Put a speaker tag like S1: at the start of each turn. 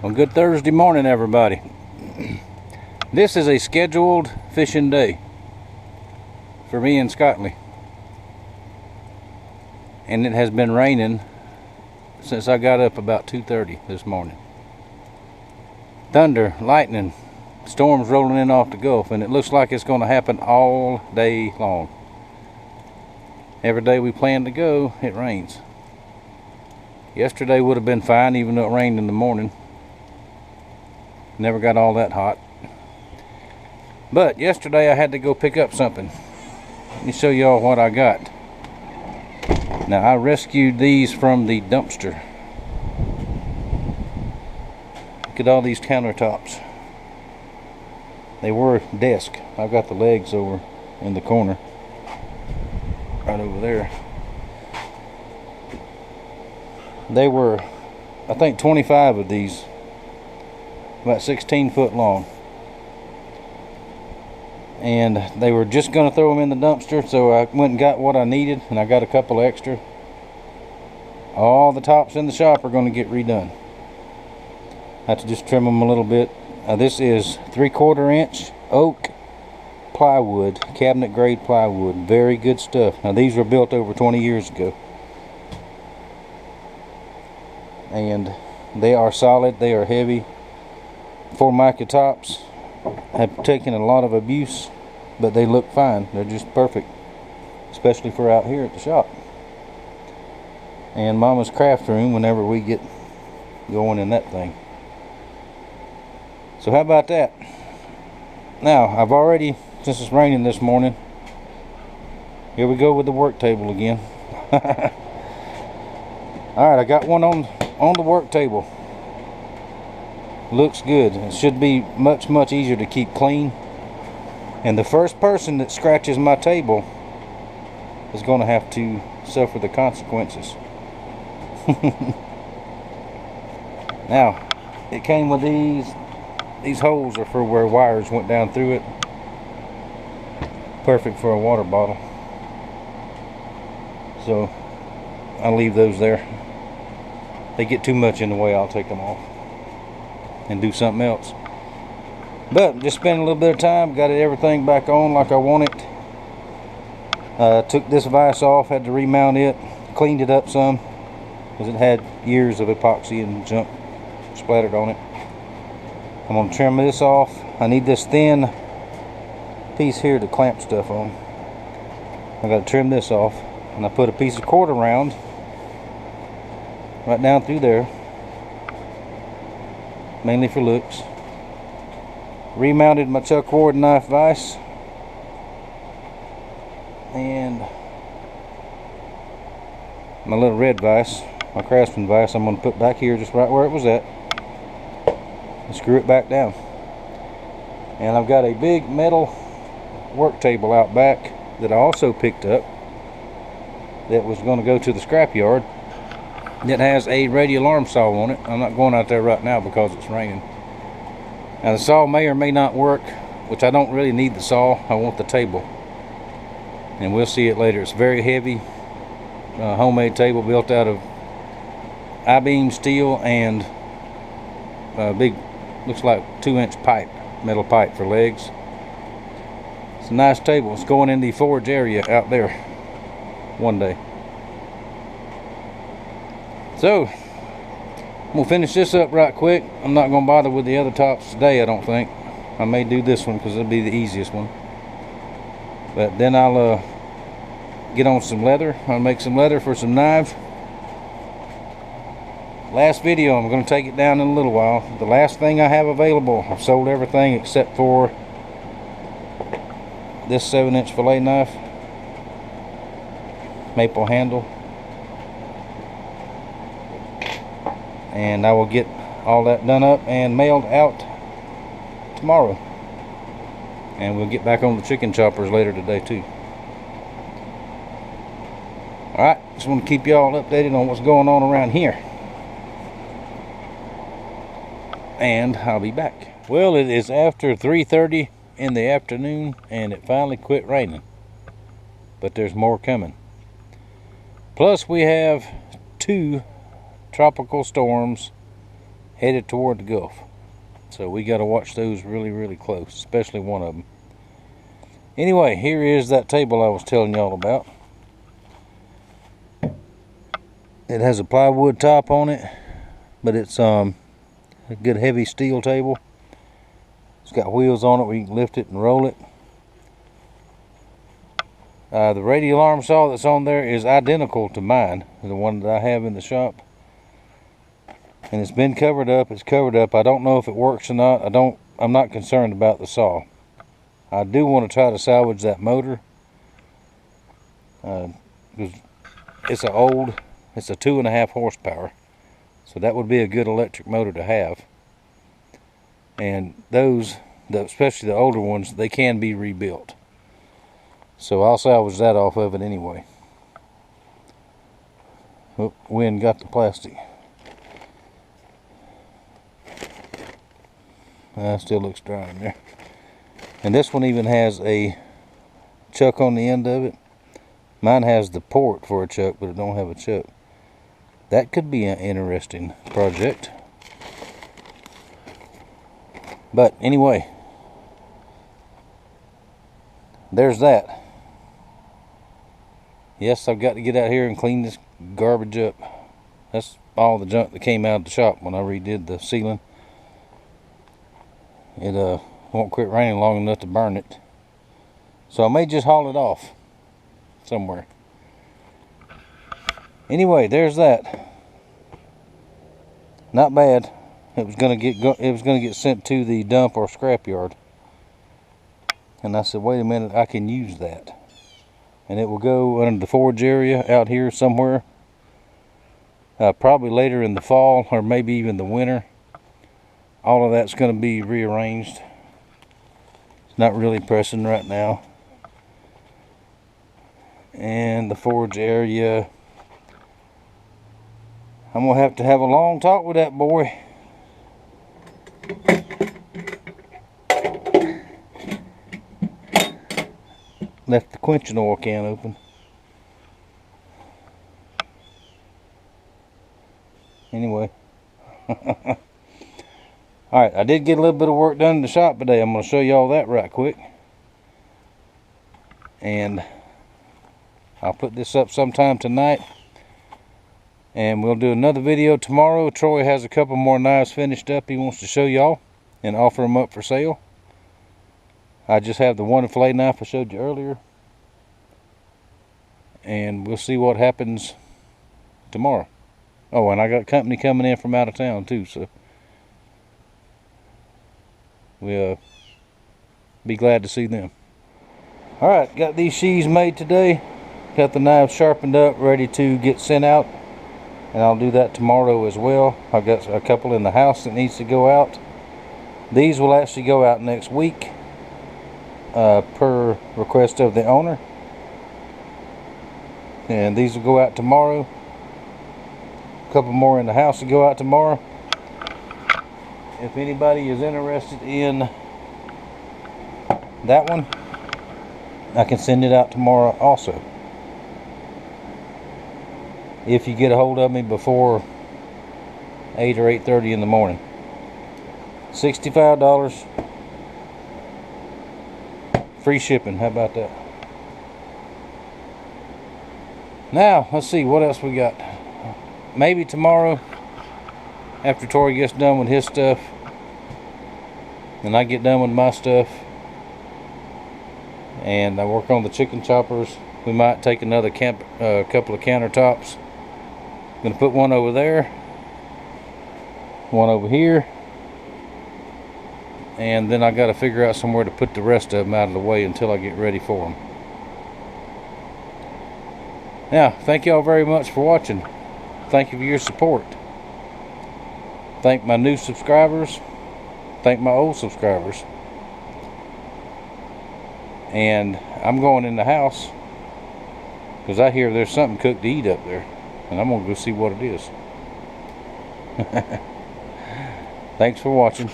S1: Well, good Thursday morning, everybody. This is a scheduled fishing day for me and Scottley, and it has been raining since I got up about 2:30 this morning. Thunder, lightning, storms rolling in off the Gulf, and it looks like it's going to happen all day long. Every day we plan to go, it rains. Yesterday would have been fine, even though it rained in the morning. Never got all that hot. But yesterday I had to go pick up something. Let me show y'all what I got. Now, I rescued these from the dumpster. Look at all these countertops. They were a desk. I've got the legs over in the corner, right over there. They were, I think, 25 of these, about 16 foot long, and they were just going to throw them in the dumpster, so I went and got what I needed, and I got a couple extra. All the tops in the shop are going to get redone. I have to just trim them a little bit. This is 3/4 inch oak plywood, cabinet grade plywood, very good stuff. Now, these were built over 20 years ago, and they are solid, they are heavy. Formica tops have taken a lot of abuse, but they look fine. They're just perfect, especially for out here at the shop and Mama's craft room whenever we get going in that thing. So how about that? Now, I've already, since it's raining this morning, here we go with the work table again. Alright, I got one on the work table. Looks good. It should be much easier to keep clean, and the first person that scratches my table is going to have to suffer the consequences. Now, it came with these holes are for where wires went down through it. Perfect for a water bottle, so I'll leave those there. They get too much in the way, I'll take them off and do something else. But just spent a little bit of time, got everything back on like I want it. Took this vise off, had to remount it, cleaned it up some because it had years of epoxy and junk splattered on it. I'm going to trim this off. I need this thin piece here to clamp stuff on. I got to trim this off, and I put a piece of quarter round right down through there, mainly for looks. Remounted my chuck ward knife vise, and my little red vise, my craftsman vise, I'm going to put back here just right where it was at and screw it back down. And I've got a big metal work table out back that I also picked up that was going to go to the scrap yard. It has a radial arm saw on it. I'm not going out there right now because it's raining. Now, the saw may or may not work, which I don't really need the saw. I want the table, and we'll see it later. It's very heavy, homemade table built out of I-beam steel and a big, looks like 2-inch pipe, metal pipe for legs. It's a nice table. It's going in the forge area out there one day. So, we'll finish this up right quick. I'm not going to bother with the other tops today, I don't think. I may do this one because it'll be the easiest one. But then I'll get on some leather. I'll make some leather for some knives. Last video, I'm going to take it down in a little while. The last thing I have available, I've sold everything except for this 7-inch fillet knife, maple handle. And I will get all that done up and mailed out tomorrow. And we'll get back on the chicken choppers later today too. Alright, just want to keep y'all updated on what's going on around here. And I'll be back. Well, it is after 3:30 in the afternoon, and it finally quit raining. But there's more coming. Plus, we have 2 tropical storms headed toward the Gulf. So we got to watch those really, really close, especially one of them. Anyway, here is that table I was telling y'all about. It has a plywood top on it, but it's a good heavy steel table. It's got wheels on it where you can lift it and roll it. The radio alarm saw that's on there is identical to mine, the one that I have in the shop. And it's been covered up. It's covered up. I don't know if it works or not. I'm not concerned about the saw. I do want to try to salvage that motor. Because it's a 2.5 horsepower. So that would be a good electric motor to have. And those, especially the older ones, they can be rebuilt. So I'll salvage that off of it anyway. Oh, wind got the plastic. Still looks dry in there. And this one even has a chuck on the end of it. Mine has the port for a chuck, but it don't have a chuck. That could be an interesting project. But anyway, there's that. Yes, I've got to get out here and clean this garbage up. That's all the junk that came out of the shop when I redid the ceiling. It won't quit raining long enough to burn it. So I may just haul it off somewhere. Anyway, there's that. Not bad. It was gonna get sent to the dump or scrap yard. And I said, wait a minute, I can use that. And it will go under the forge area out here somewhere. Probably later in the fall or maybe even the winter. All of that's going to be rearranged. It's not really pressing right now. And the forge area, I'm going to have a long talk with that boy. Left the quenching oil can open. Anyway. Alright, I did get a little bit of work done in the shop today. I'm going to show you all that right quick. And I'll put this up sometime tonight. And we'll do another video tomorrow. Troy has a couple more knives finished up he wants to show y'all and offer them up for sale. I just have the one fillet knife I showed you earlier. And we'll see what happens tomorrow. Oh, and I got company coming in from out of town too, so we'll be glad to see them. Alright, got these sheaths made today. Got the knives sharpened up, ready to get sent out. And I'll do that tomorrow as well. I've got a couple in the house that needs to go out. These will actually go out next week. Per request of the owner. And these will go out tomorrow. A couple more in the house will go out tomorrow. If anybody is interested in that one, I can send it out tomorrow also. If you get a hold of me before 8 or 8:30 in the morning. $65. Free shipping, how about that? Now, let's see what else we got. Maybe tomorrow, after Tori gets done with his stuff, and I get done with my stuff, and I work on the chicken choppers, we might take another couple of countertops. I'm going to put one over there, one over here. And then I got to figure out somewhere to put the rest of them out of the way until I get ready for them. Now, thank y'all very much for watching. Thank you for your support. Thank my new subscribers. Thank my old subscribers. And I'm going in the house because I hear there's something cooked to eat up there. And I'm going to go see what it is. Thanks for watching.